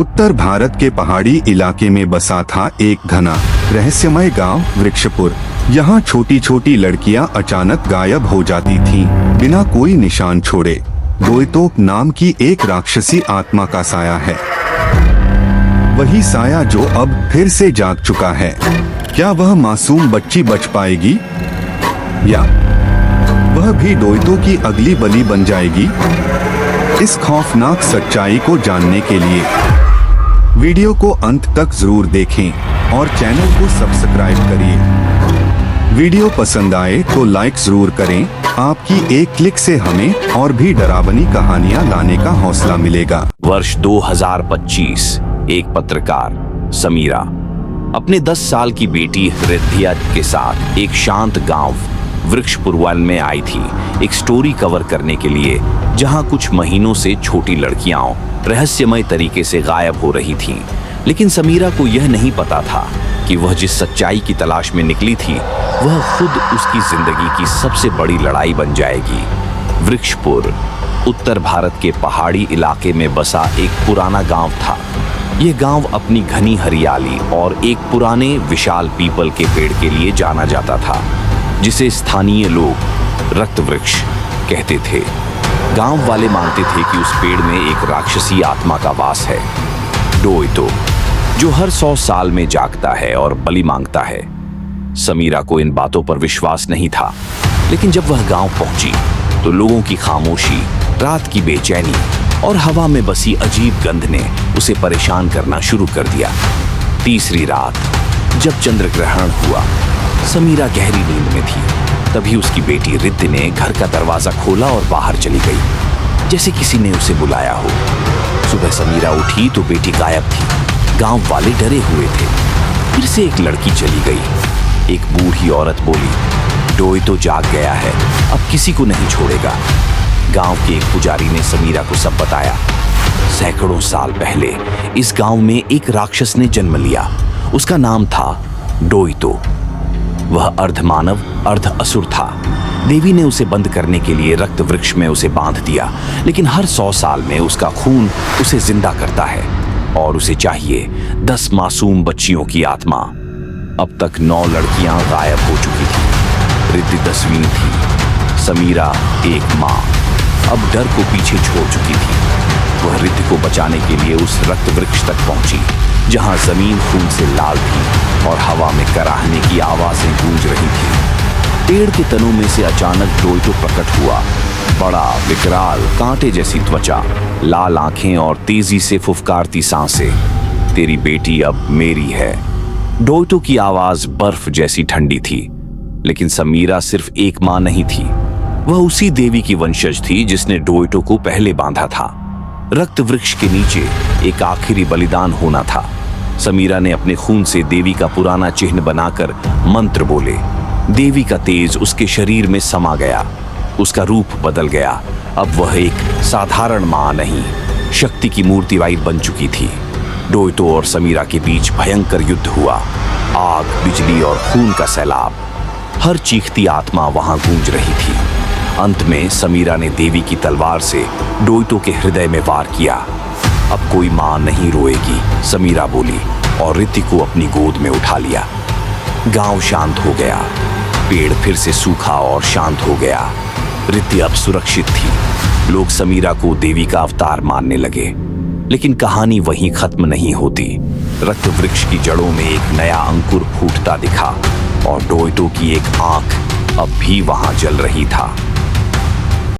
उत्तर भारत के पहाड़ी इलाके में बसा था एक घना रहस्यमय गांव वृक्षपुर। यहाँ छोटी छोटी लड़कियां अचानक गायब हो जाती थीं, बिना कोई निशान छोड़े। डोइतोक नाम की एक राक्षसी आत्मा का साया है, वही साया जो अब फिर से जाग चुका है। क्या वह मासूम बच्ची बच पाएगी, या वह भी डोइतो की अगली बलि बन जाएगी? इस खौफनाक सच्चाई को जानने के लिए वीडियो को अंत तक जरूर देखें और चैनल को सब्सक्राइब करिए। वीडियो पसंद आए तो लाइक जरूर करें। आपकी एक क्लिक से हमें और भी डरावनी कहानियां लाने का हौसला मिलेगा। वर्ष 2025। एक पत्रकार समीरा अपने 10 साल की बेटी हृदया के साथ एक शांत गांव वृक्षपुर वन में आई थी, एक स्टोरी कवर करने के लिए, जहां कुछ महीनों से छोटी लड़कियां रहस्यमय तरीके से गायब हो रही थीं। लेकिन समीरा को यह नहीं पता था कि वह जिस सच्चाई की तलाश में निकली थी, वह खुद उसकी जिंदगी की सबसे बड़ी लड़ाई बन जाएगी। वृक्षपुर उत्तर भारत के पहाड़ी इलाके में बसा एक पुराना गांव था। यह गांव अपनी घनी हरियाली और एक पुराने विशाल पीपल के पेड़ के लिए जाना जाता था, जिसे स्थानीय लोग रक्त वृक्ष कहते थे। गांव वाले मानते थे कि उस पेड़ में एक राक्षसी आत्मा का वास है, डोइतो, जो हर 100 साल में जागता है और बलि मांगता है। समीरा को इन बातों पर विश्वास नहीं था, लेकिन जब वह गांव पहुंची तो लोगों की खामोशी, रात की बेचैनी और हवा में बसी अजीब गंध ने उसे परेशान करना शुरू कर दिया। तीसरी रात जब चंद्र ग्रहण हुआ, समीरा गहरी नींद में थी। तभी उसकी बेटी रिद्धि ने घर का दरवाजा खोला और बाहर चली गई, जैसे किसी ने उसे बुलाया हो। सुबह समीरा उठी तो बेटी गायब थी। गांव वाले डरे हुए थे। फिर से एक लड़की चली गई। एक बूढ़ी औरत बोली, डोइतो जाग गया है, अब किसी को नहीं छोड़ेगा। गांव के एक पुजारी ने समीरा को सब बताया। सैकड़ों साल पहले इस गांव में एक राक्षस ने जन्म लिया। उसका नाम था डोइतो। वह अर्ध मानव अर्ध असुर था। देवी ने उसे बंद करने के लिए रक्त वृक्ष में उसे बांध दिया, लेकिन हर 100 साल में उसका खून उसे जिंदा करता है और उसे चाहिए 10 मासूम बच्चियों की आत्मा। अब तक 9 लड़कियां गायब हो चुकी थी। रिद्धि 10वीं थी। समीरा एक माँ अब डर को पीछे छोड़ चुकी थी। वह रिद्धि को बचाने के लिए उस रक्त वृक्ष तक पहुंची, जहां जमीन खून से लाल थी और हवा में कराहने की आवाजें गूंज रही थी। पेड़ के तनों में से अचानक डोइतो प्रकट हुआ। बड़ा, विकराल, कांटे जैसी त्वचा, लाल आंखें और तेजी से फुफकारती सांसें। तेरी बेटी अब मेरी है। डोइतो की आवाज बर्फ जैसी ठंडी थी। लेकिन समीरा सिर्फ एक मां नहीं थी, वह उसी देवी की वंशज थी जिसने डोइतो को पहले बांधा था। रक्त वृक्ष के नीचे एक आखिरी बलिदान होना था। समीरा ने अपने खून से देवी का पुराना चिन्ह बनाकर मंत्र बोले। देवी का तेज उसके शरीर में समा गया। उसका रूप बदल गया। अब वह एक साधारण मां नहीं, शक्ति की मूर्ति बन चुकी थी। डोइतो और समीरा के बीच भयंकर युद्ध हुआ। आग, बिजली और खून का सैलाब। हर चीखती आत्मा वहां गूंज रही थी। अंत में समीरा ने देवी की तलवार से डोइतो के हृदय में वार किया। अब कोई मां नहीं रोएगी, समीरा बोली और रिद्धि को अपनी गोद में उठा लिया। गांव शांत हो गया। पेड़ फिर से सूखा और शांत हो गया। रिद्धि अब सुरक्षित थी। लोग समीरा को देवी का अवतार मानने लगे। लेकिन कहानी वहीं खत्म नहीं होती। रक्त वृक्ष की जड़ों में एक नया अंकुर फूटता दिखा और डोइतो की एक आंख अब भी वहां जल रही था।